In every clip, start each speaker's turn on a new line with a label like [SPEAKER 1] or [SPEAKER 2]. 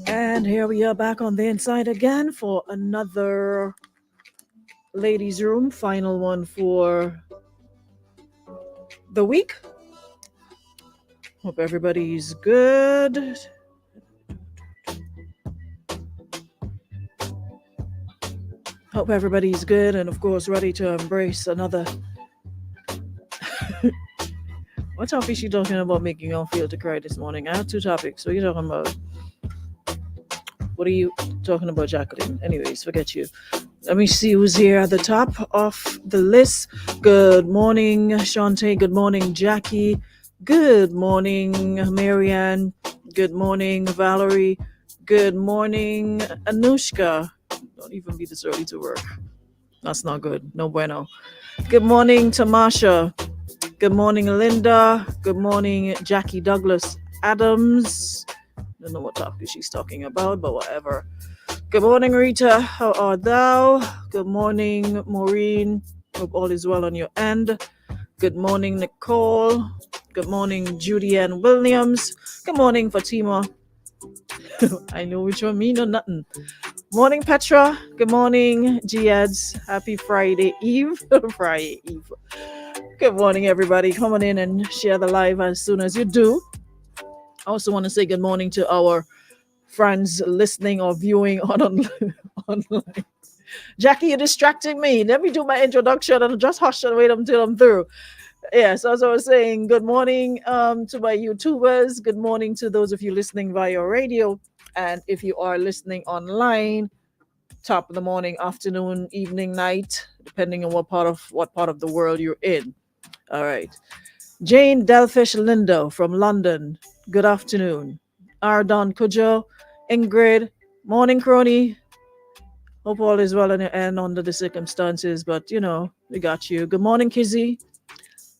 [SPEAKER 1] And here we are back on the inside again for another ladies' room, final one for the week. Hope everybody's good. Hope everybody's good and, of course, ready to embrace another. What topic is she talking about making y'all feel to cry this morning? I have two topics. What are you talking about? What are you talking about, Jacqueline? Anyways, forget you. Let me see who's here at the top of the list. Good morning, Shantae. Good morning, Jackie. Good morning, Marianne. Good morning, Valerie. Good morning, Anushka. Don't even be this early to work. That's not good. No bueno. Good morning, Tamasha. Good morning, Linda. Good morning, Jackie Douglas Adams. Don't know what topic she's talking about, but whatever. Good morning, Rita. How art thou? Good morning, Maureen. Hope all is well on your end. Good morning, Nicole. Good morning, Judy Ann Williams. Good morning, Fatima. I know which one mean or nothing. Morning, Petra. Good morning, Giads. Happy Friday Eve. Friday Eve. Good morning, everybody. Come on in and share the live as soon as you do. I also want to say good morning to our friends listening or viewing online. Jackie, you're distracting me. Let me do my introduction and just hush and wait until I'm through. Yes, as I was saying, good morning to my YouTubers. Good morning to those of you listening via radio. And if you are listening online, top of the morning, afternoon, evening, night, depending on what part of the world you're in. All right. Jane Delfish Lindo from London. Good afternoon. Ardon Kujo, Ingrid, morning crony. Hope all is well on your end under the circumstances, but we got you. Good morning, Kizzy.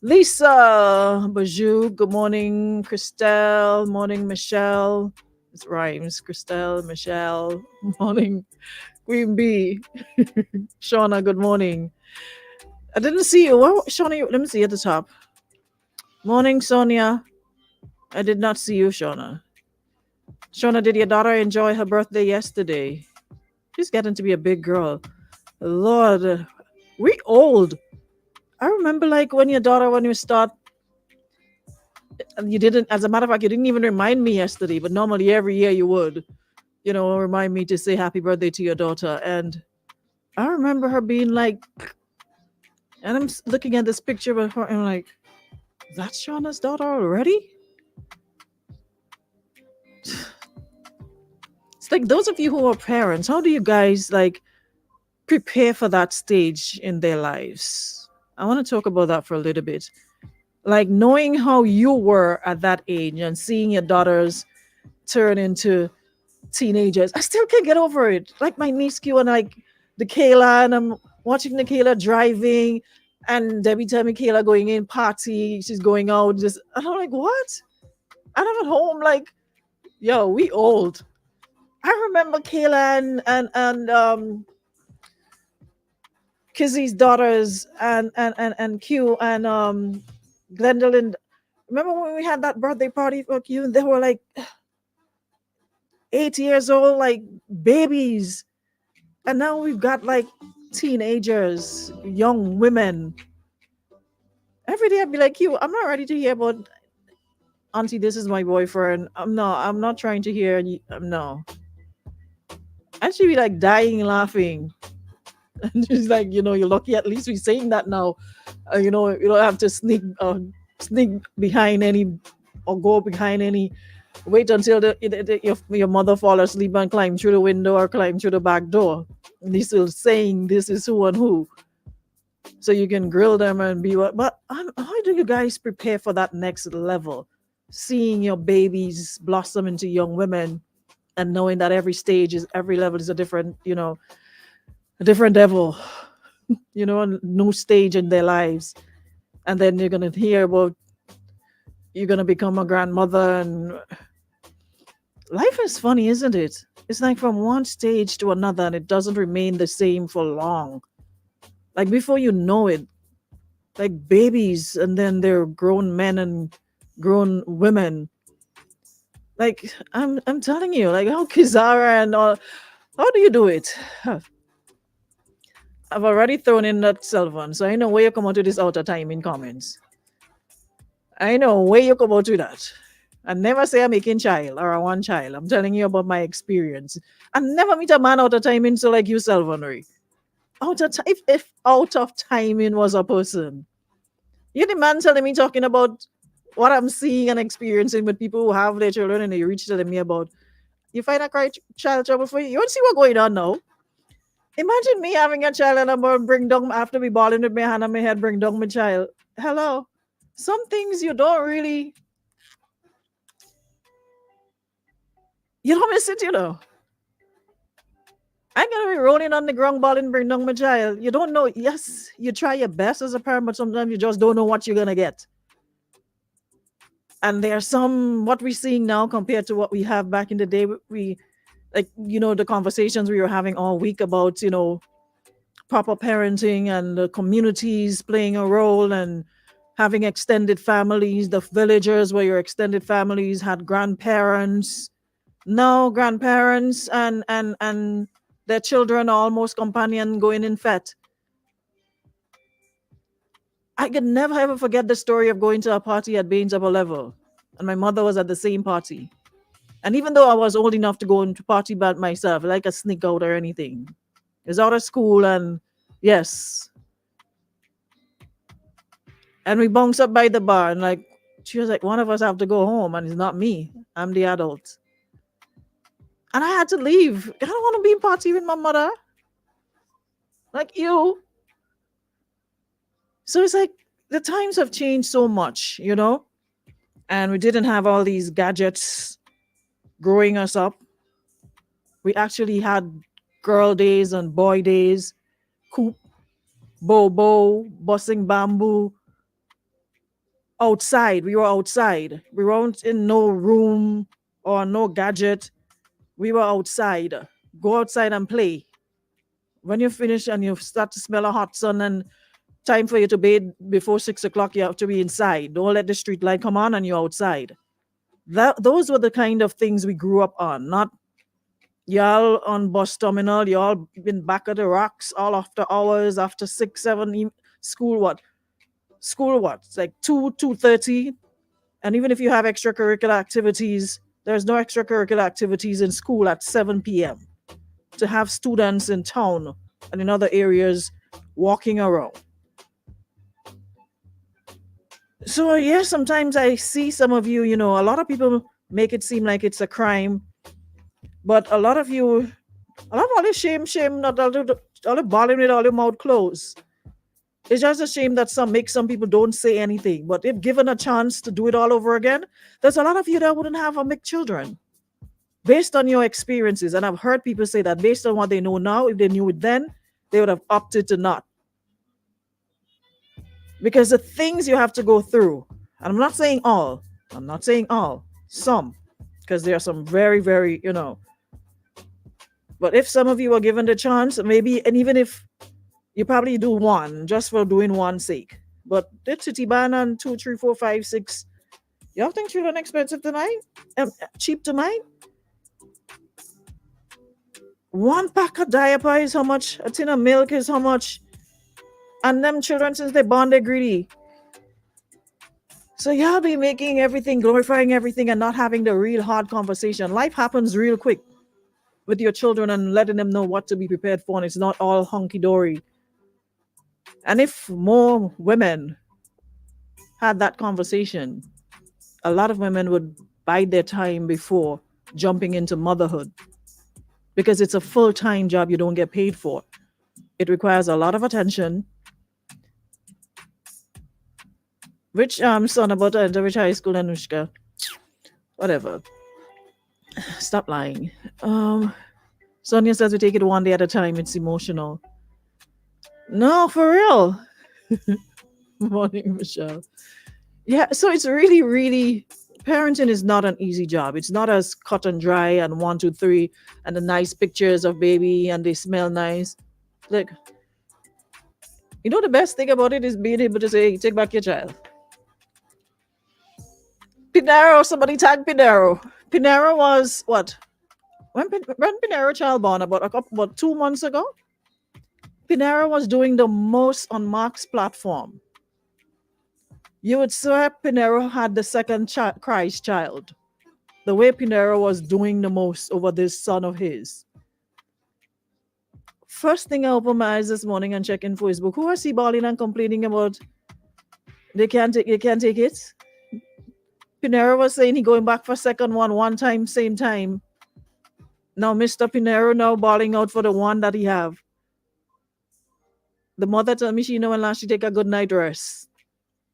[SPEAKER 1] Lisa Bajou, good morning, Christelle. Morning, Michelle. It rhymes. Christelle, Michelle. Morning, Queen Bee. Shauna, good morning. I didn't see you. What, Shauna, let me see at the top. Morning, Sonia. I did not see you, Shauna. Shauna, did your daughter enjoy her birthday yesterday? She's getting to be a big girl. Lord, we old. I remember when your daughter, when you start, you didn't, as a matter of fact, you didn't even remind me yesterday, but normally every year you would, remind me to say happy birthday to your daughter. And I remember her being like, and I'm looking at this picture of her and I'm like, that's Shauna's daughter already? It's like those of you who are parents, how do you guys prepare for that stage in their lives? I want to talk about that for a little bit. Like knowing how you were at that age and seeing your daughters turn into teenagers. I still can't get over it. Like my niece Q and the Kayla, and I'm watching the Kayla driving and Debbie tell me Kayla going in party, she's going out, just and I'm like, what? And I'm at home yo, we old. I remember Kayla and Kizzy's daughters and Q and Glendolyn. Remember when we had that birthday party for Q and they were 8 years old, like babies. And now we've got teenagers, young women. Every day I'd be like, Q, I'm not ready to hear about Auntie, this is my boyfriend. I'm not trying to hear no. And she'd be dying laughing. And she's like, you're lucky at least we're saying that now. You don't have to sneak behind any or go behind any. Wait until your mother fall asleep and climb through the window or climb through the back door. And he's still saying this is who and who. So you can grill them and be what. But how do you guys prepare for that next level? Seeing your babies blossom into young women and knowing that every level is a different, a different devil, a new stage in their lives. And then you're going to hear about you're going to become a grandmother. And life is funny, isn't it? It's like from one stage to another and it doesn't remain the same for long. Like before you know it, like babies and then they're grown men and grown women. Like I'm telling you, like how Kizara and all, how do you do it? I've already thrown in that cell phone, so I know where you come out to this outer time in comments. I know where you come out to that. I never say I'm making child or I want child. I'm telling you about my experience. I never meet a man out of timing so like you, Salvonry. Out of if out of timing was a person. You're the man telling me talking about what I'm seeing and experiencing with people who have their children and they reach telling me about you find a cry child trouble for you. You want to see what's going on now? Imagine me having a child and I'm going to bring down after me balling with my hand on my head, bring down my child. Hello. Some things you don't miss it, you know. I'm gonna be rolling on the ground balling, bring down my child. You don't know. Yes, you try your best as a parent, but sometimes you just don't know what you're gonna get. And there's some what we're seeing now compared to what we have back in the day. We like the conversations we were having all week about proper parenting and the communities playing a role and having extended families, the villagers where your extended families had grandparents, now grandparents and their children are almost companion going in fat. I could never ever forget the story of going to a party at Baines Upper Level, and my mother was at the same party. And even though I was old enough to go into party by myself, like a sneak out or anything, it was out of school, and yes, and we bounced up by the bar, and like she was like, one of us have to go home, and it's not me. I'm the adult, and I had to leave. I don't want to be in party with my mother, like you. So it's like the times have changed so much, and we didn't have all these gadgets growing us up. We actually had girl days and boy days, coop, bobo, bussing bamboo, outside. We were outside. We weren't in no room or no gadget. We were outside. Go outside and play. When you finish and you start to smell a hot sun and time for you to bathe before 6 o'clock, you have to be inside. Don't let the street light come on and you're outside. Those were the kind of things we grew up on, not y'all on bus terminal, y'all been back at the rocks all after hours, after 6, 7 school what? It's like 2:30. And even if you have extracurricular activities, there's no extracurricular activities in school at 7 p.m. to have students in town and in other areas walking around. So yes, sometimes I see some of you, a lot of people make it seem like it's a crime, but a lot of you, I love all this shame, not all the balling with all your mouth closed. It's just a shame that some people don't say anything. But if given a chance to do it all over again, there's a lot of you that wouldn't have a make children based on your experiences. And I've heard people say that based on what they know now, if they knew it then, they would have opted to not. Because the things you have to go through, and I'm not saying all, some, because there are some very, very, but if some of you are given the chance, maybe, and even if you probably do one just for doing one sake. But the titty ban and 2, 3, 4, 5, 6. Y'all think children expensive tonight? Cheap tonight? One pack of diaper is how much? A tin of milk is how much? And them children, since they born, they're greedy. So y'all be making everything, glorifying everything, and not having the real hard conversation. Life happens real quick with your children and letting them know what to be prepared for, and it's not all hunky dory. And if more women had that conversation, a lot of women would bide their time before jumping into motherhood, because it's a full-time job you don't get paid for. It requires a lot of attention. Which son about to enter which high school, Anushka? Whatever. Stop lying. Sonia says we take it one day at a time. It's emotional. No, for real. Morning, Michelle. Yeah, so it's really, really, parenting is not an easy job. It's not as cut and dry and 1, 2, 3 and the nice pictures of baby and they smell nice. Look, the best thing about it is being able to say, take back your child. Pinaro, somebody tag Pinaro. Pinero was what? When Pinero child born about 2 months ago, Pinero was doing the most on Mark's platform. You would swear Pinero had the second Christ child. The way Pinero was doing the most over this son of his. First thing I opened my eyes this morning and check in Facebook. Who I see bawling and complaining about they can't take it? Pinero was saying he going back for second one time, same time. Now Mr. Pinero now bawling out for the one that he have. The mother told me she know when last she take a good night rest.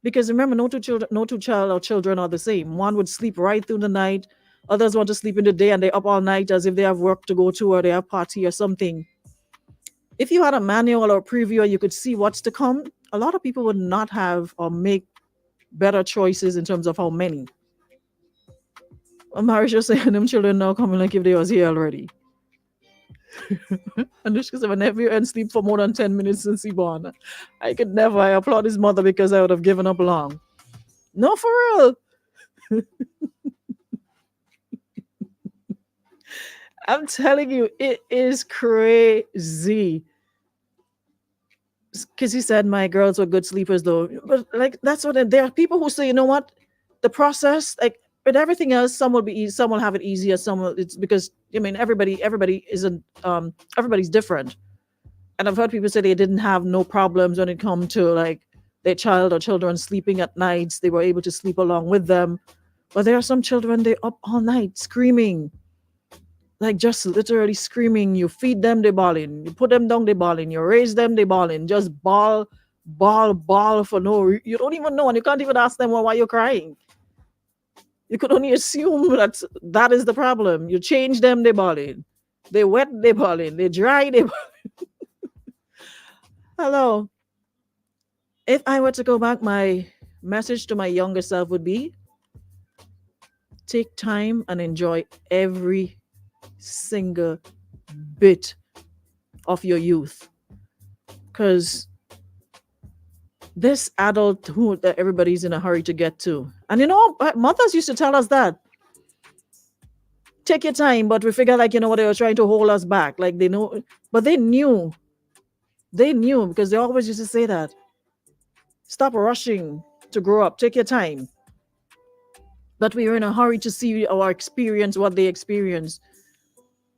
[SPEAKER 1] Because remember, no two child or children are the same. One would sleep right through the night. Others want to sleep in the day and they up all night as if they have work to go to or they have party or something. If you had a manual or a preview, you could see what's to come. A lot of people would not have or make better choices in terms of how many. Marisha saying them children now coming like if they was here already. And Anushka said, whenever you and sleep for more than 10 minutes since he born, I could never. I applaud his mother because I would have given up long. No, for real. I'm telling you, it is crazy. Because he said my girls were good sleepers, though. But like that's what there are people who say, you know what, the process, like with everything else, some will be easy, some will have it easier, some will. It's because I mean everybody isn't everybody's different, and I've heard people say they didn't have no problems when it come to like their child or children sleeping at nights. They were able to sleep along with them, but there are some children they up all night screaming. Like just literally screaming. You feed them, they bawling. You put them down, they bawling. You raise them, they bawling. Just bawl, bawl for you don't even know, and you can't even ask them why you're crying. You could only assume that that is the problem. You change them, they bawling. They wet, they bawling. They dry, they bawling. Hello. If I were to go back, my message to my younger self would be take time and enjoy every single bit of your youth, because this adulthood that everybody's in a hurry to get to, and you know, mothers used to tell us that take your time, but we figure like, you know what, they were trying to hold us back, like they know, but they knew because they always used to say that stop rushing to grow up, take your time. But we were in a hurry to see our experience, what they experienced.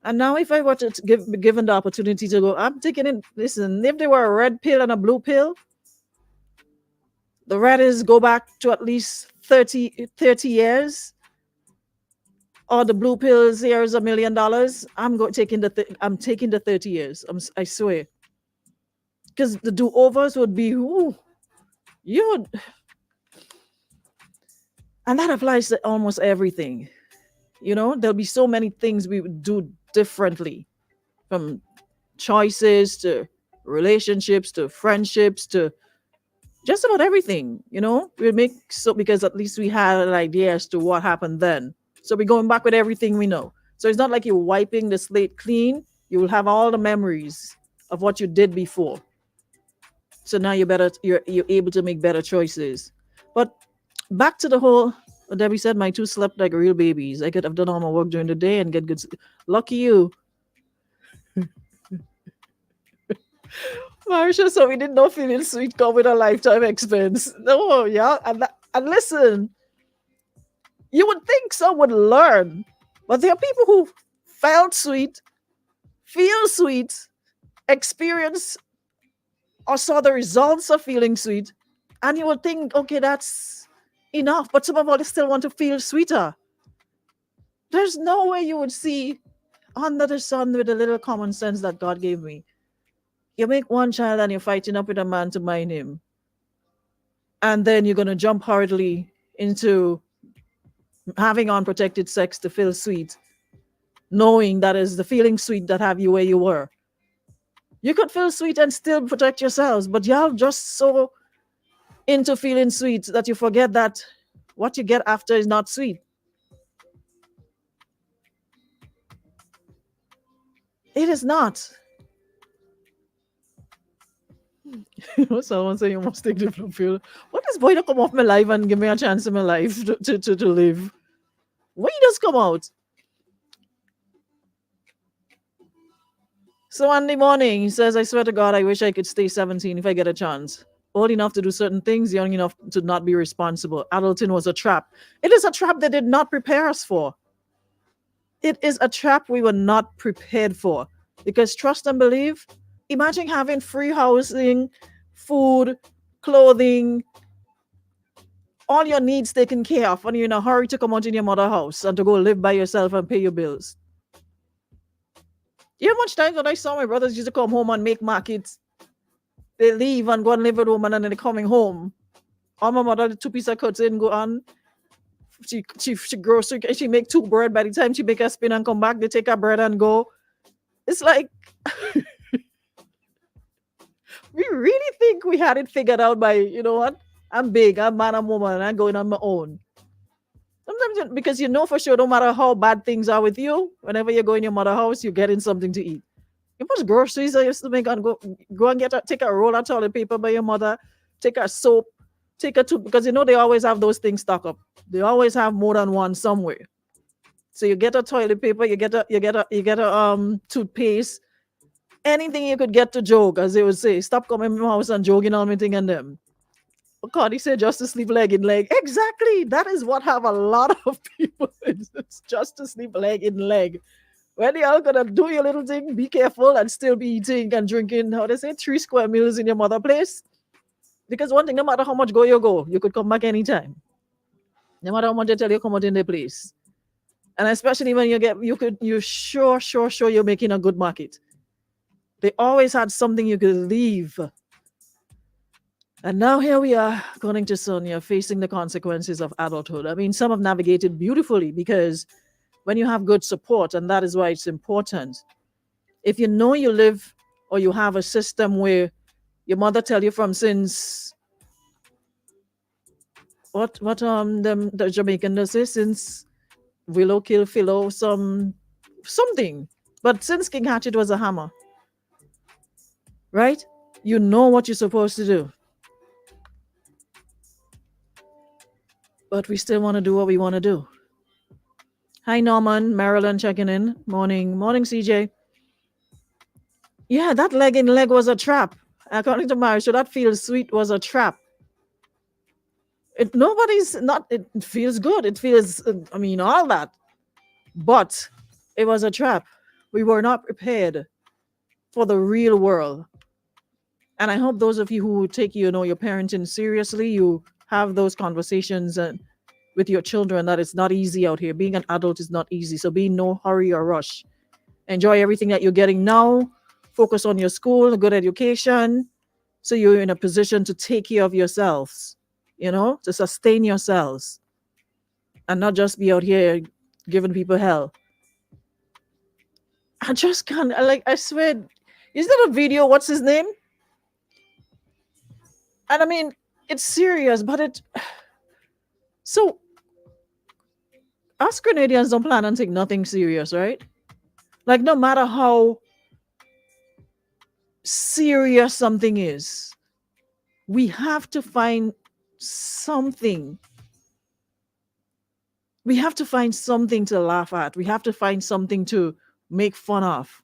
[SPEAKER 1] And now, if I were to be given the opportunity to go, I'm taking it. Listen, if there were a red pill and a blue pill, the red is go back to at least 30 years, or the blue pill is here's $1 million. I'm taking the 30 years. I swear, because the do overs would be you, and that applies to almost everything. You know, there'll be so many things we would do differently, from choices to relationships to friendships to just about everything. You know, we make so because at least we had an idea as to what happened then. So we're going back with everything we know. So it's not like you're wiping the slate clean. You will have all the memories of what you did before. So now you're able to make better choices. But back to the whole. Debbie said my two slept like real babies. I could have done all my work during the day and get good sleep. Lucky you. Marsha, so we didn't know feeling sweet come with a lifetime expense. No, yeah. And listen, you would think some would learn, but there are people who felt sweet, feel sweet, experience or saw the results of feeling sweet, and you would think, okay, that's enough. But some of us still want to feel sweeter. There's no way you would see under the sun with the little common sense that God gave me. You make one child and you're fighting up with a man to mind him. And then you're going to jump hurriedly into having unprotected sex to feel sweet, knowing that is the feeling sweet that have you where you were. You could feel sweet and still protect yourselves, but y'all just so into feeling sweet that you forget that what you get after is not sweet. It is not. Someone say you must take the blue pill. What is boy to come off my life and give me a chance in my life to live? When you just come out. So on the morning, he says, I swear to God, I wish I could stay 17 if I get a chance. Old enough to do certain things, young enough to not be responsible. Adulting was a trap. It is a trap they did not prepare us for. It is a trap we were not prepared for. Because trust and believe, imagine having free housing, food, clothing, all your needs taken care of when you're in a hurry to come out in your mother's house and to go live by yourself and pay your bills. You know how much times when I saw my brothers used to come home and make markets, they leave and go and live with woman and then they're coming home. All my mother, the 2 piece of cuts in, go on. She grocery, she make 2 bread. By the time she make a spin and come back, they take her bread and go. It's like we really think we had it figured out by, you know what? I'm big, I'm man, I'm woman, and I'm going on my own. Sometimes because you know for sure, no matter how bad things are with you, whenever you go in your mother's house, you're getting something to eat. You much groceries I used to make and go and take a roll of toilet paper by your mother, take a soap, take a tooth because you know they always have those things stock up. They always have more than one somewhere. So you get a toilet paper, you get a toothpaste, anything you could get to joke, as they would say. Stop coming in my house and joking on me thing and them. God, he said just to sleep leg in leg. Exactly. That is what have a lot of people. It's just to sleep leg in leg. When y'all gonna do your little thing, be careful and still be eating and drinking, how they say, 3 square meals in your mother place. Because one thing, no matter how much go, you could come back anytime. No matter how much they tell you come out in the place. And especially when you're sure you're making a good market. They always had something you could leave. And now here we are, according to Sonia, facing the consequences of adulthood. I mean, some have navigated beautifully because when you have good support, and that is why it's important. If you know you live or you have a system where your mother tell you from since what the Jamaican does say since Willow kill Philo something. But since King Hatchet was a hammer, right? You know what you're supposed to do. But we still want to do what we want to do. Hi Norman, Marilyn checking in. Morning, CJ. Yeah, that leg in leg was a trap. According to Mary, so that feels sweet was a trap. It feels good. It feels, I mean, all that. But it was a trap. We were not prepared for the real world. And I hope those of you who take, your parenting seriously, you have those conversations and with your children that it's not easy out here. Being an adult is not easy. So be in no hurry or rush. Enjoy everything that you're getting now. Focus on your school, a good education. So you're in a position to take care of yourselves, to sustain yourselves and not just be out here giving people hell. I just can't, I swear, is that a video? What's his name? And I mean, it's serious, but so us Grenadians don't plan on take nothing serious, right? Like no matter how serious something is, we have to find something. We have to find something to laugh at. We have to find something to make fun of.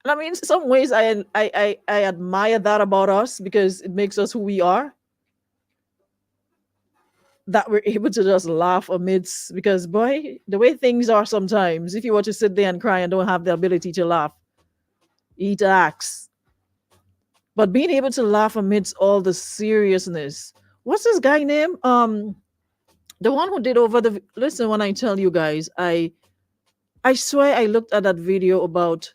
[SPEAKER 1] And I mean, in some ways, I admire that about us because it makes us who we are. That we're able to just laugh amidst, because boy, the way things are sometimes, if you were to sit there and cry and don't have the ability to laugh, eat axe. But being able to laugh amidst all the seriousness. What's this guy name? The one who did over the listen, when I tell you guys, I swear I looked at that video about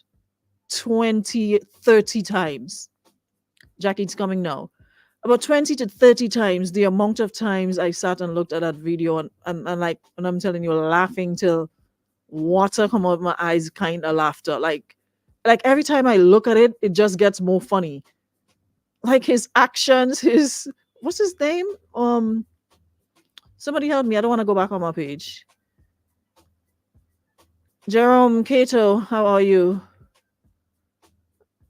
[SPEAKER 1] 20, 30 times. Jackie's coming now. About 20 to 30 times the amount of times I sat and looked at that video and I'm telling you, laughing till water come out of my eyes, kind of laughter. Like every time I look at it, it just gets more funny. Like his actions, what's his name? Somebody help me. I don't want to go back on my page. Jerome Cato, how are you?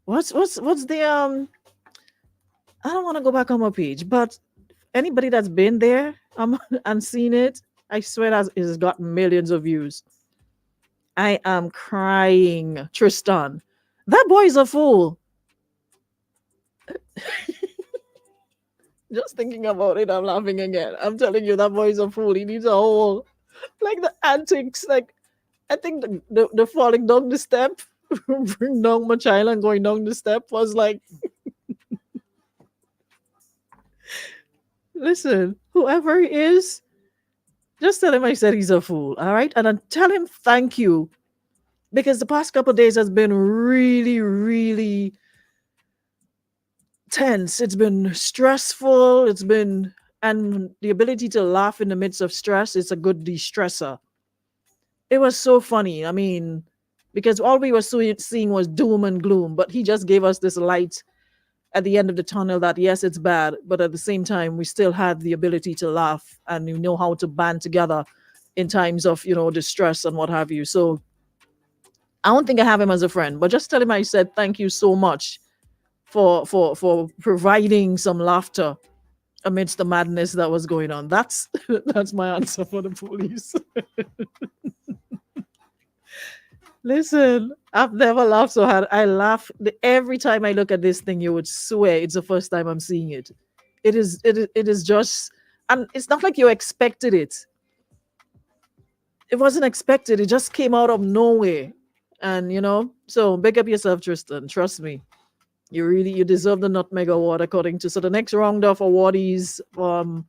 [SPEAKER 1] What's the I don't want to go back on my page, but anybody that's been there and seen it, I swear that it's got millions of views. I am crying, Tristan. That boy is a fool. Just thinking about it, I'm laughing again. I'm telling you, that boy is a fool. He needs a whole, like the antics. Like, I think the falling down the step, bring down my child and going down the step was like, listen, whoever he is, just tell him I said he's a fool. All right. And then tell him thank you. Because the past couple of days has been really, really tense. It's been stressful. And the ability to laugh in the midst of stress is a good de-stressor. It was so funny. I mean, because all we were seeing was doom and gloom, but he just gave us this light at the end of the tunnel that yes, it's bad, but at the same time, we still had the ability to laugh and we know how to band together in times of, distress and what have you. So I don't think I have him as a friend, but just tell him I said thank you so much for providing some laughter amidst the madness that was going on. That's that's my answer for the police. Listen, I've never laughed so hard. I laugh every time I look at this thing. You would swear it's the first time I'm seeing it. It is just, and it's not like you expected it. It wasn't expected. It just came out of nowhere, and so big up yourself, Tristan. Trust me, you deserve the nutmeg award according to. So the next round of awardees for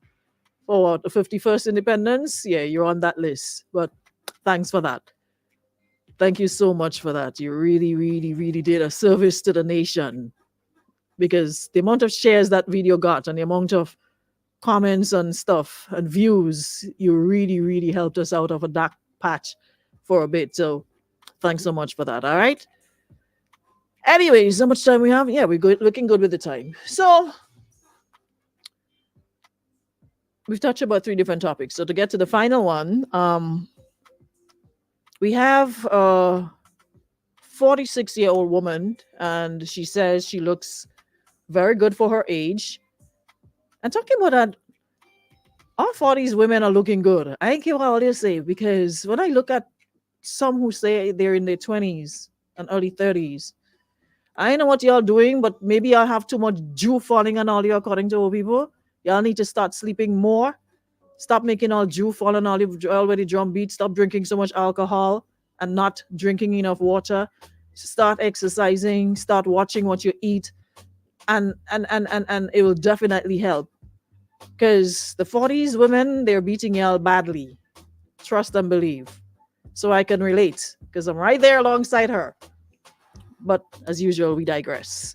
[SPEAKER 1] the 51st Independence, yeah, you're on that list. But thanks for that. Thank you so much for that. You really, really, really did a service to the nation, because the amount of shares that video got and the amount of comments and stuff and views, you really, really helped us out of a dark patch for a bit. So thanks so much for that. All right. Anyways, how much time we have? Yeah, we're good, looking good with the time. So we've touched about 3 different topics. So to get to the final one, we have a 46-year-old woman, and she says she looks very good for her age. And talking about that, all 40s women are looking good. I ain't care what all they say, because when I look at some who say they're in their 20s and early 30s, I know what y'all doing, but maybe y'all have too much dew falling on all you, according to old people. Y'all need to start sleeping more. Stop making all dew fall on all you already drum beat. Stop drinking so much alcohol and not drinking enough water. Start exercising. Start watching what you eat, and it will definitely help. Because the 40s women, they're beating y'all badly. Trust and believe. So I can relate, because I'm right there alongside her. But as usual, we digress.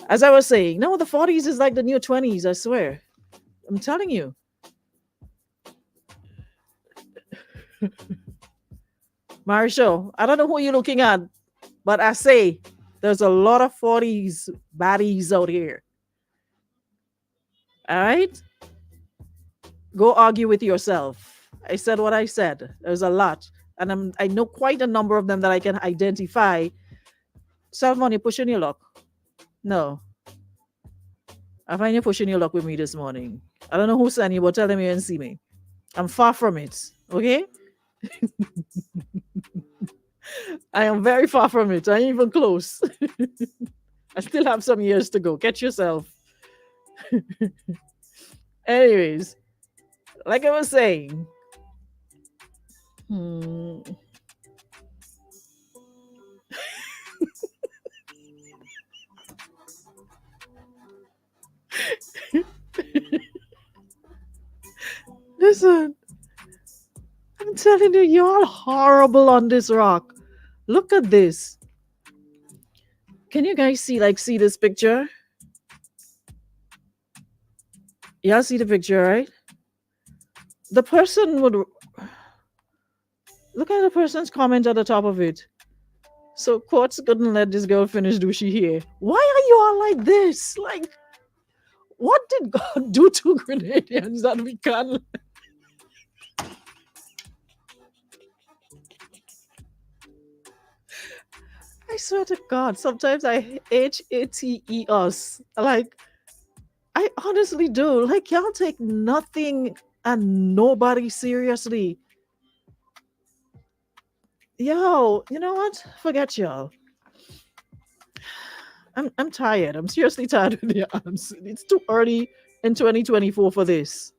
[SPEAKER 1] As I was saying, no, the 40s is like the new 20s, I swear. I'm telling you. Marisho, I don't know who you're looking at, but I say there's a lot of 40s baddies out here. All right? Go argue with yourself. I said what I said. There's a lot. And I know quite a number of them that I can identify. Salmon, you pushing your luck? No. I find you pushing your luck with me this morning. I don't know who sent you, but tell them you didn't see me. I'm far from it. Okay? I am very far from it. I ain't even close. I still have some years to go. Catch yourself. Anyways, like I was saying, listen, I'm telling you, you're horrible on this rock. Look at this. Can you guys see this picture? Y'all see the picture, right? The person would look at the person's comment at the top of it. So Quartz couldn't let this girl finish do she here. Why are you all like this? Like, what did God do to Grenadians that we can't? I swear to God, sometimes I hate us. Like, I honestly do. Like, y'all take nothing and nobody seriously. Yo, you know what? Forget y'all. I'm tired. I'm seriously tired of the arms. It's too early in 2024 for this.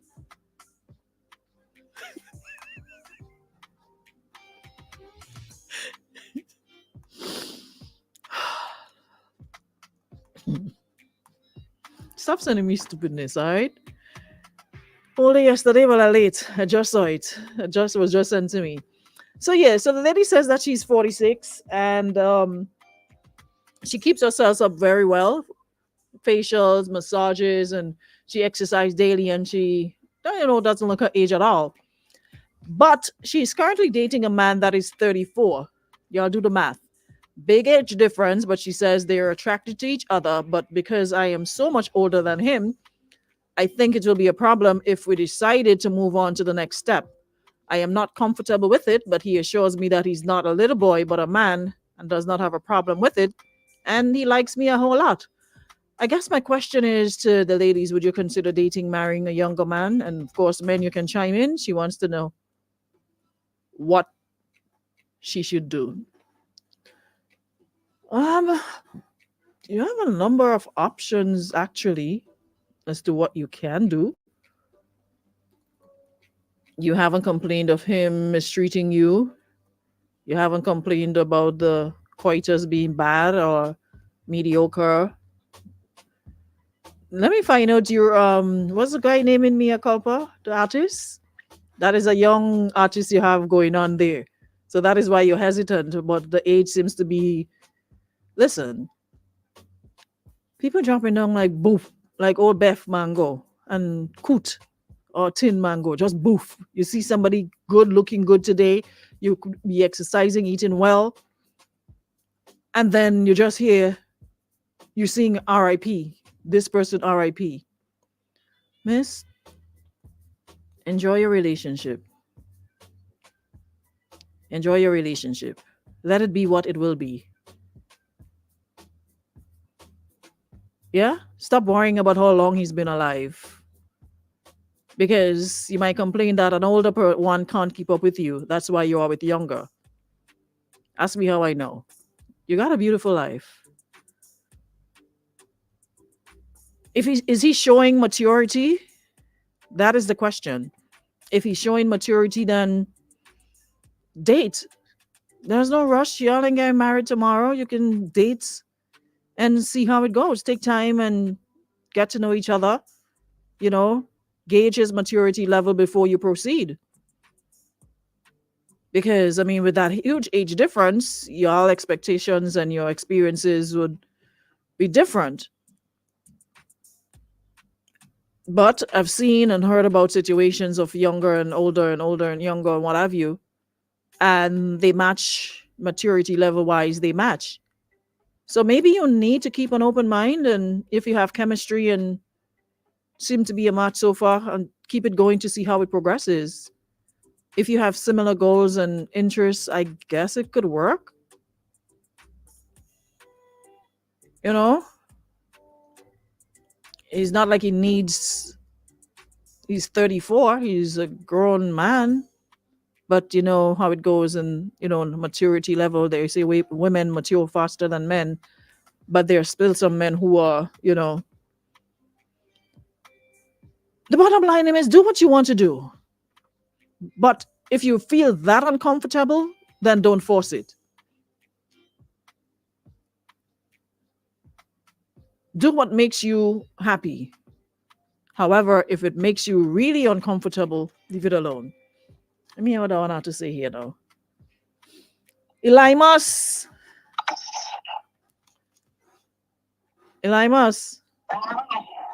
[SPEAKER 1] Stop sending me stupidness, all right? Only yesterday, but I late. I just saw it. It was just sent to me. So yeah, so the lady says that she's 46 and she keeps herself up very well, facials, massages, and she exercises daily and she doesn't look her age at all. But she's currently dating a man that is 34. Y'all do the math. Big age difference, but she says they're attracted to each other. But because I am so much older than him, I think it will be a problem if we decided to move on to the next step. I am not comfortable with it, but he assures me that he's not a little boy, but a man, and does not have a problem with it. And he likes me a whole lot. I guess my question is to the ladies, would you consider dating, marrying a younger man? And of course, men, you can chime in. She wants to know what she should do. Um, you have a number of options actually as to what you can do. You haven't complained of him mistreating you. You haven't complained about the coitus being bad or mediocre. Let me find out your what's the guy naming Mia Culpa, the artist? That is a young artist you have going on there. So that is why you're hesitant, but the age seems to be listen, people jumping down like boof, like old Beth Mango and Coot or Tin Mango, just boof. You see somebody good looking good today, you could be exercising, eating well, and then you just hear you sing RIP, this person RIP. Miss, enjoy your relationship. Enjoy your relationship. Let it be what it will be. Yeah? Stop worrying about how long he's been alive. Because you might complain that an older one can't keep up with you. That's why you are with younger. Ask me how I know. You got a beautiful life. If is he showing maturity? That is the question. If he's showing maturity, then date. There's no rush. Y'all ain't getting married tomorrow. You can date and see how it goes. Take time and get to know each other. You know, gauge his maturity level before you proceed. Because I mean, with that huge age difference, your expectations and your experiences would be different. But I've seen and heard about situations of younger and older and older and younger and what have you, and they match maturity level wise, they match. So maybe you need to keep an open mind, and if you have chemistry and seem to be a match so far, and keep it going to see how it progresses. If you have similar goals and interests, I guess it could work. You know, he's not like he's 34, he's a grown man. But you know how it goes, and on the maturity level, they say women mature faster than men, but there are still some men who are, the bottom line is do what you want to do. But if you feel that uncomfortable, then don't force it. Do what makes you happy. However, if it makes you really uncomfortable, leave it alone. Let me hear what I want to say here now. Elimas. Elimas.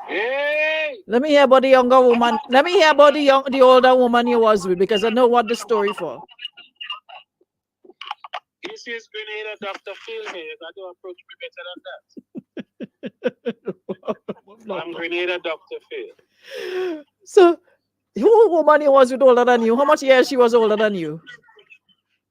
[SPEAKER 2] Hey!
[SPEAKER 1] Let me hear about the younger woman. Let me hear about the older woman you was with, because I know what the story for.
[SPEAKER 2] This is Grenada Dr. Phil here. You got to approach me better than that. I'm Grenada Dr. Phil.
[SPEAKER 1] So, who woman you was with older than you? How much years she was older than you?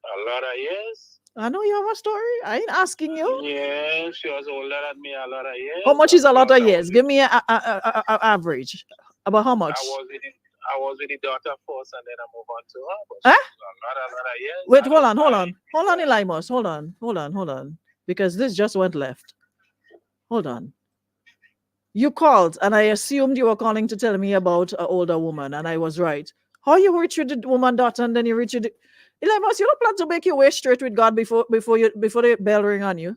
[SPEAKER 2] A lot of years.
[SPEAKER 1] I know you have a story. I ain't asking you.
[SPEAKER 2] Yeah, she was older than me a lot of years.
[SPEAKER 1] How much is a lot of years? Give me an average. About how much?
[SPEAKER 2] I was with the daughter first, and then I moved on to her. But
[SPEAKER 1] Huh?
[SPEAKER 2] a lot of years.
[SPEAKER 1] Wait, hold on, Elymus. Hold on. Because this just went left. Hold on. You called, and I assumed you were calling to tell me about an older woman, and I was right. How you reach with the woman daughter, and then you reach with the... Elymus, you don't plan to make your way straight with God before the bell ring on you?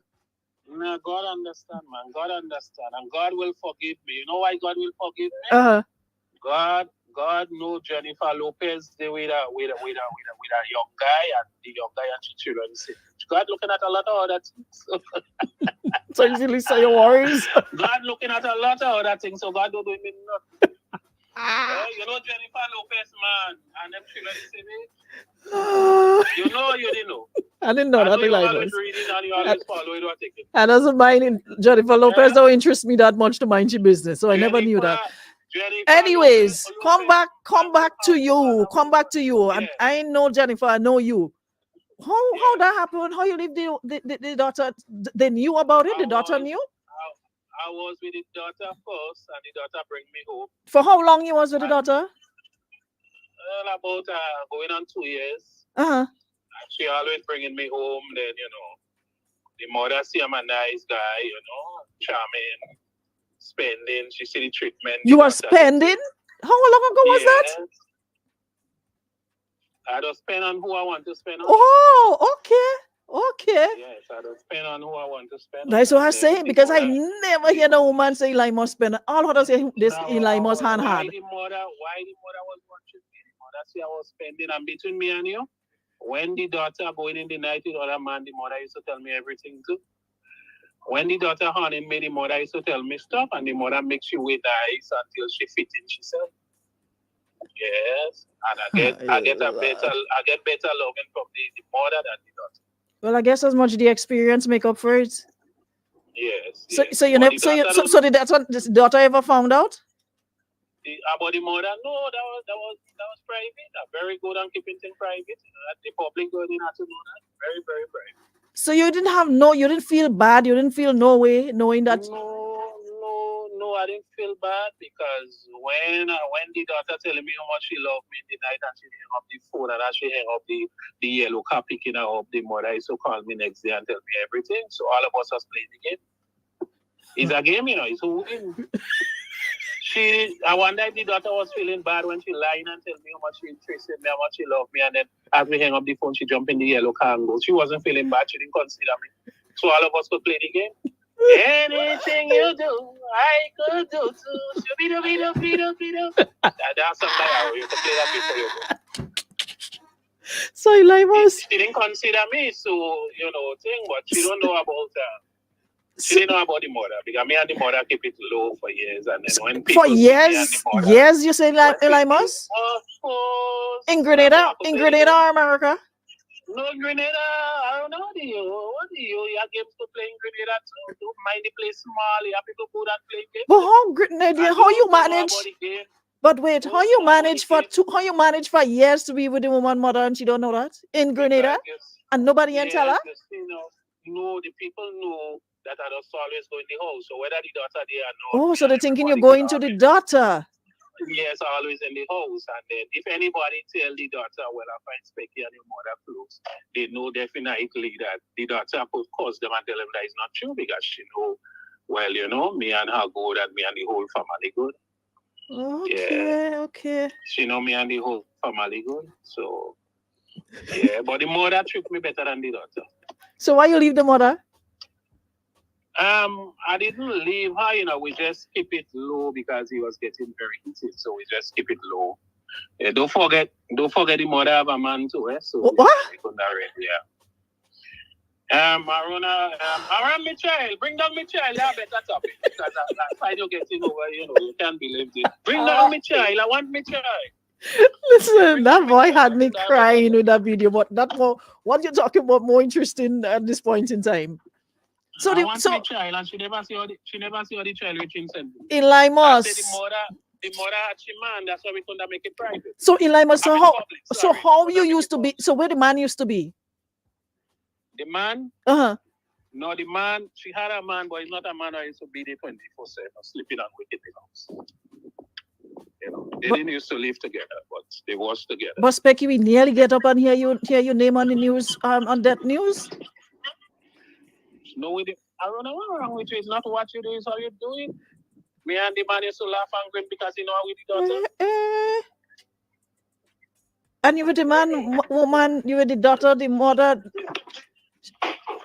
[SPEAKER 2] No, God understand, man. God understand, and God will forgive me. You know why God will forgive me? God know Jennifer Lopez with a young guy, and the young guy and children. God looking at a lot of other things.
[SPEAKER 1] So you really say your worries?
[SPEAKER 2] God looking at a lot of other things, so God don't do me nothing. You know Jennifer Lopez, man, and them children see me. You know, you didn't know.
[SPEAKER 1] I didn't know that.
[SPEAKER 2] You always reading and you always follow it or taking.
[SPEAKER 1] I doesn't mind Jennifer Lopez don't interest me that much to mind your business, so I never knew that. Anyways, come back to you. And I know Jennifer, I know you. How that happened? How you leave the daughter? They knew about it. The daughter knew.
[SPEAKER 2] I was with the daughter first, and the daughter bring me home.
[SPEAKER 1] For how long you was with the daughter?
[SPEAKER 2] About going on 2 years.
[SPEAKER 1] And
[SPEAKER 2] she always bringing me home. Then the mother see I'm a nice guy, charming, spending. She see the treatment.
[SPEAKER 1] You are spending? How long ago was that?
[SPEAKER 2] I don't spend on who I want to spend on.
[SPEAKER 1] Oh, okay.
[SPEAKER 2] Yes, I don't spend on who I want to spend on.
[SPEAKER 1] That's what I'm saying, because I never hear no woman say Eli must spend. All others say this Eli must hand hard.
[SPEAKER 2] Why the mother was watching me? The mother say I was spending, and between me and you, when the daughter going in the night with other man, the mother used to tell me everything too. When the daughter hunting me, the mother used to tell me stop, and the mother makes you wait nice until she fit in, she said. Yes, and I get better loving from the mother than the daughter.
[SPEAKER 1] Well, I guess as much the experience make up for it.
[SPEAKER 2] Yes.
[SPEAKER 1] So you never did this daughter ever found out?
[SPEAKER 2] About the mother? No, that was private. Very good on keeping things private. The public don't have to know that. Very, very private.
[SPEAKER 1] So you didn't feel bad, you didn't feel no way knowing that.
[SPEAKER 2] No, I didn't feel bad, because when the daughter telling me how much she loved me in the night, and she hang up the phone, and as she hang up the yellow car picking her up, the mother used to call me next day and tell me everything. So all of us was playing the game. It's a game, it's a win. I wonder if the daughter was feeling bad when she lying and tell me how much she interested me, how much she loved me, and then as we hang up the phone, she jump in the yellow car and go. She wasn't feeling bad, she didn't consider me. So all of us could play the game. Anything you do, I could do too. That's something you could play that before you go.
[SPEAKER 1] So
[SPEAKER 2] she didn't consider me, so but she don't know about she didn't know about the mother, because me and the mother keep it low for years, and then when people
[SPEAKER 1] for years you say Elymus? In Grenada or America?
[SPEAKER 2] No, Grenada, I don't know. What do you? You have games to play in Grenada too. Don't mind the place small. You have people good at playing games.
[SPEAKER 1] But how you manage? But wait, how you manage for years to be with the woman mother and she don't know that? In Grenada? And nobody can tell her?
[SPEAKER 2] No, the people know that I just always go in the house. So whether the daughter there or not.
[SPEAKER 1] Oh, so they're thinking you're going to the daughter.
[SPEAKER 2] Yes, always in the house. And then if anybody tell the daughter, well, I find Specky and your mother close, they know definitely that the daughter could cause them and tell them that it's not true, because she know, well, me and her good, and me and the whole family good.
[SPEAKER 1] Okay.
[SPEAKER 2] She know me and the whole family good. So, but the mother treat me better than the daughter.
[SPEAKER 1] So why you leave the mother?
[SPEAKER 2] I didn't leave her, we just keep it low because he was getting very heated, so we just keep it low. Don't forget the mother of a man too, so
[SPEAKER 1] what?
[SPEAKER 2] Around my child, bring down my child, I better topic, because that side you're getting over, you can't believe it. Bring down my child, I want my child.
[SPEAKER 1] Listen, that boy had me crying with that video, but what you're talking about more interesting at this point in time. So
[SPEAKER 2] my child, and she never see all the child reaching sentence.
[SPEAKER 1] Elymus.
[SPEAKER 2] The mother had she man, that's why we couldn't make it private.
[SPEAKER 1] So Elymus, how you used to be? So where the man used to be?
[SPEAKER 2] The man? No, the man, she had a man, but he's not a man who used to be there 24/7, sleeping and waking the house. They
[SPEAKER 1] But,
[SPEAKER 2] didn't used to live together, but they was together.
[SPEAKER 1] but Specky, we nearly get up and hear your name on the news, on that news.
[SPEAKER 2] No, with it. I don't know what's wrong with you. It's not what you do, it's how you do it. Me and the man used to laugh and grin because you know how we the daughter.
[SPEAKER 1] And you were the man, woman, you were the daughter, the mother.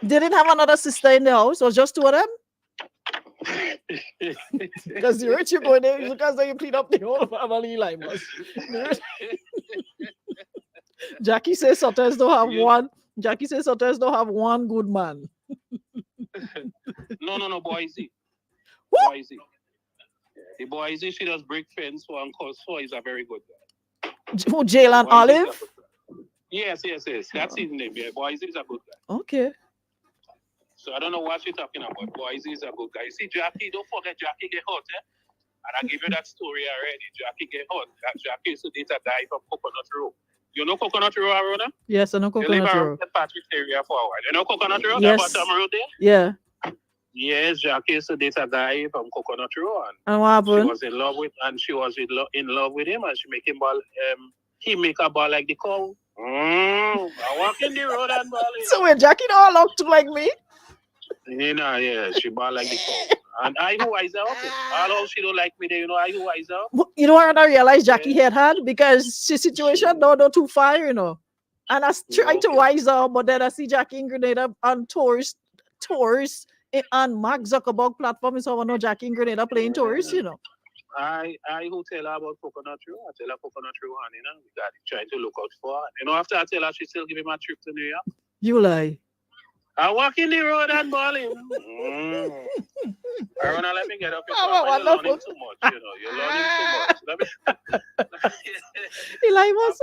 [SPEAKER 1] Didn't have another sister in the house, or just two of them? Because the rich you go there, because they clean up the whole family like us. Jackie says Sotters don't have one. Jackie says Sotters don't have one good man.
[SPEAKER 2] No, Boise.
[SPEAKER 1] What?
[SPEAKER 2] Boise. The Boise, she does break fence for Uncle, so he's a very good guy.
[SPEAKER 1] Who, Jail and Olive?
[SPEAKER 2] Yes. That's his name. Yeah, Boise is a good guy.
[SPEAKER 1] Okay.
[SPEAKER 2] So I don't know what you're talking about. Boise is a good guy. See, Jackie, don't forget Jackie get hot, eh? And I give you that story already. Jackie get hot. That Jackie used to date a guy from Coconut Row. You know Coconut Row, Arona?
[SPEAKER 1] Yes, I know Coconut Row.
[SPEAKER 2] You live around Patrick area for a while. You know Coconut Row?
[SPEAKER 1] Yes.
[SPEAKER 2] That bottom road there?
[SPEAKER 1] Yeah.
[SPEAKER 2] Yes, Jackie used to date a guy from Coconut Row.
[SPEAKER 1] And what happened?
[SPEAKER 2] She was in love with him, and she make him ball. He make her ball like the cow. I walk in the road and ball.
[SPEAKER 1] So wait, Jackie don't look to like me?
[SPEAKER 2] Yeah, she ball like the cow. And I who wise up. Although she don't like me, there, I who wise up.
[SPEAKER 1] You know what I realized Jackie had because she situation don't too far, And I try to wise up, but then I see Jackie in Grenada on tours on Mark Zuckerberg platform, so I know Jackie in Grenada playing tourists,
[SPEAKER 2] I who tell her about Coconut Row. I tell her Coconut Row, and we got trying to look out for her. After I tell her, she still give me my trip to New York.
[SPEAKER 1] You lie.
[SPEAKER 2] I walk in the road and balling. Arona, let me get up. You're learning too much, You're learning too much.
[SPEAKER 1] Eli was,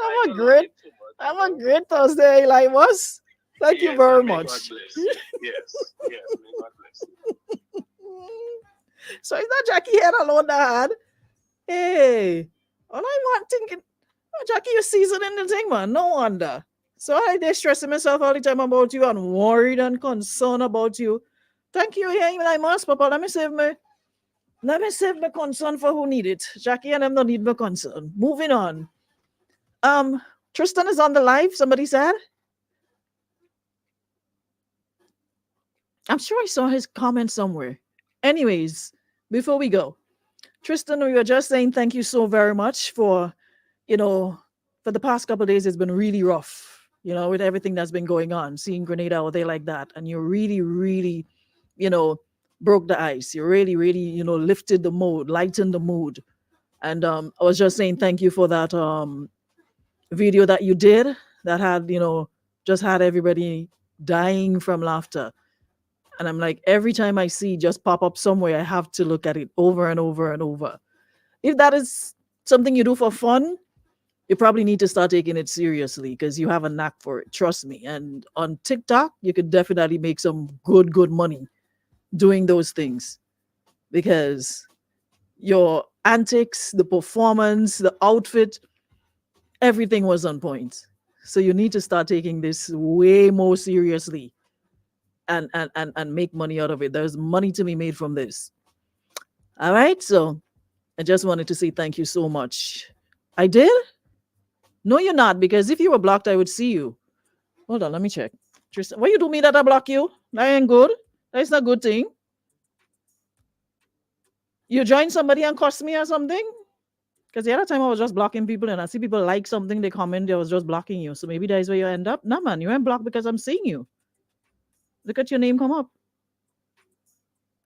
[SPEAKER 1] I'm a great Thursday, Eli was. Thank you very much.
[SPEAKER 2] God bless. Yes, may God bless.
[SPEAKER 1] So it's not Jackie here alone that. Hey, all I want thinking, Jackie, you're seasoning the thing, man. No wonder. So I they stressing myself all the time about you and worried and concerned about you. Thank you, yeah, I must, Papa. Let me save my concern for who need it. Jackie and them don't need my concern. Moving on. Tristan is on the live, somebody said. I'm sure I saw his comment somewhere. Anyways, before we go, Tristan, we were just saying thank you so very much for the past couple of days. It's been really rough, with everything that's been going on, seeing Grenada out there like that. And you really, really, broke the ice. You really, really, lifted the mood, lightened the mood. And I was just saying thank you for that video that you did that had, just had everybody dying from laughter. And I'm like, every time I see it just pop up somewhere, I have to look at it over and over and over. If that is something you do for fun, you probably need to start taking it seriously because you have a knack for it. Trust me. And on TikTok, you could definitely make some good money doing those things because your antics, the performance, the outfit, everything was on point. So you need to start taking this way more seriously. And make money out of it. There's money to be made from this. All right. So I just wanted to say thank you so much. I did? No, you're not, because if you were blocked, I would see you. Hold on, let me check. Tristan, why you do me that I block you? That ain't good. That's not a good thing. You join somebody and cost me or something? Because the other time I was just blocking people and I see people like something, they comment, I was just blocking you. So maybe that is where you end up. No, man, you ain't blocked because I'm seeing you. Look at your name come up.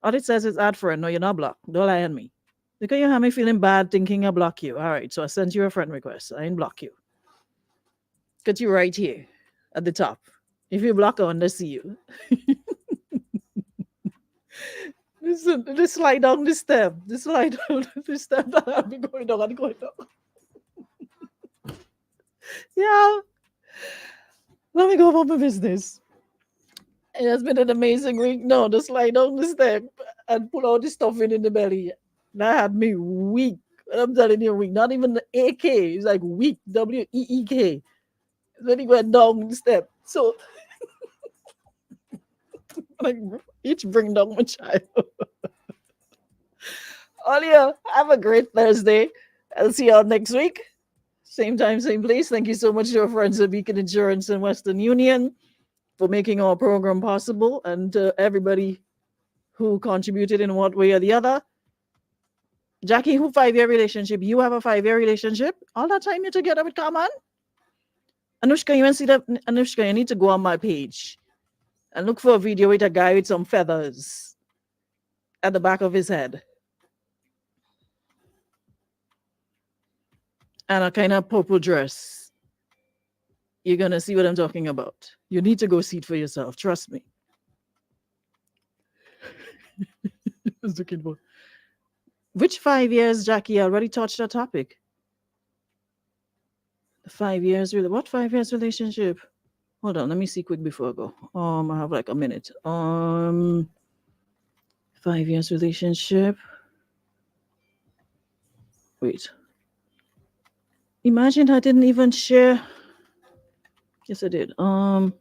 [SPEAKER 1] All it says is add friend. No, you're not blocked. Don't lie on me. Look at you have me feeling bad thinking I block you. All right, so I sent you a friend request. I ain't block you. Got you right here at the top. If you block, I want to see you. This slide down this step. This slide down this step. I'll be going down. Yeah. Let me go about my business. It has been an amazing week. No, just lie down the step and pull out the stuff in the belly. That had me weak. I'm telling you, weak. Not even the AK. It's like weak. WEEK. Then he went down the step. So, like, each bring down my child. Olia, have a great Thursday. I'll see y'all next week. Same time, same place. Thank you so much to our friends at Beacon Insurance and Western Union for making our program possible, and to everybody who contributed in one way or the other. Jackie, who 5-year relationship? You have a 5-year relationship? All that time you're together with Carmen? Anushka, you want to see that? Anushka, you need to go on my page and look for a video with a guy with some feathers at the back of his head and a kind of purple dress. You're going to see what I'm talking about. You need to go see it for yourself. Trust me. I was looking for. Which 5 years, Jackie? I already touched that topic. 5 years, really? What 5 years relationship? Hold on, let me see quick before I go. I have like a minute. 5 years relationship. Wait. Imagine I didn't even share. Yes, I did. The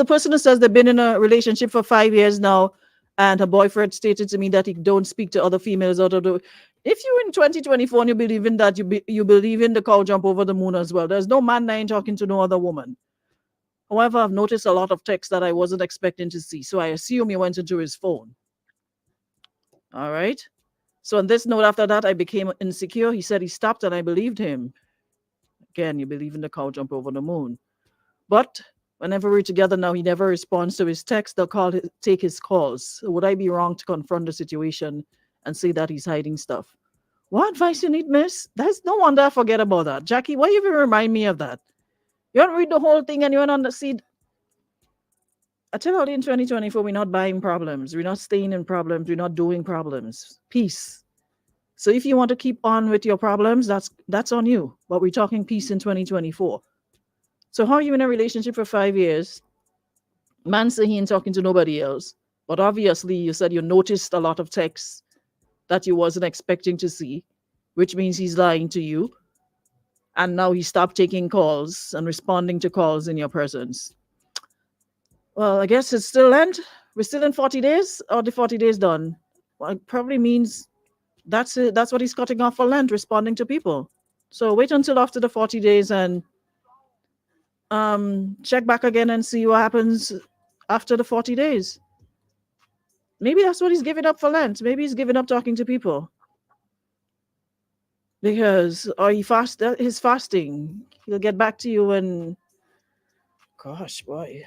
[SPEAKER 1] person who says they've been in a relationship for 5 years now, and her boyfriend stated to me that he don't speak to other females out of the. If you're in 2024 and you believe in that, you believe in the cow jump over the moon as well. There's no man that ain't talking to no other woman. However, I've noticed a lot of texts that I wasn't expecting to see, so I assume he went into his phone. All right. So on this note, after that, I became insecure. He said he stopped, and I believed him. Again, you believe in the cow jump over the moon. But whenever we're together now, he never responds to his text. They'll take his calls. So would I be wrong to confront the situation and say that he's hiding stuff? What advice you need, miss? There's no wonder I forget about that. Jackie, why you even remind me of that? You don't read the whole thing and you don't see. I tell you, in 2024, we're not buying problems. We're not staying in problems. We're not doing problems. Peace. So if you want to keep on with your problems, that's on you. But we're talking peace in 2024. So how are you in a relationship for 5 years? Man say he ain't talking to nobody else. But obviously you said you noticed a lot of texts that you wasn't expecting to see, which means he's lying to you. And now he stopped taking calls and responding to calls in your presence. Well, I guess it's still end. We're still in 40 days, or the 40 days done. Well, it probably means that's it. That's what he's cutting off for Lent, responding to people. So wait until after the 40 days and check back again and see what happens after the 40 days. Maybe that's what he's giving up for Lent. Maybe he's giving up talking to people. Because, or his fasting. He'll get back to you and, gosh, boy.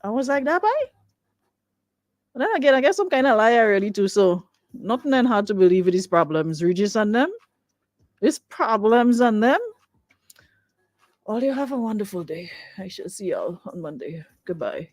[SPEAKER 1] I was like that, boy. But then again, I guess I'm kind of liar really too, so nothing then hard to believe with his problems. Regis and them. His problems and them. All you have a wonderful day. I shall see y'all on Monday. Goodbye.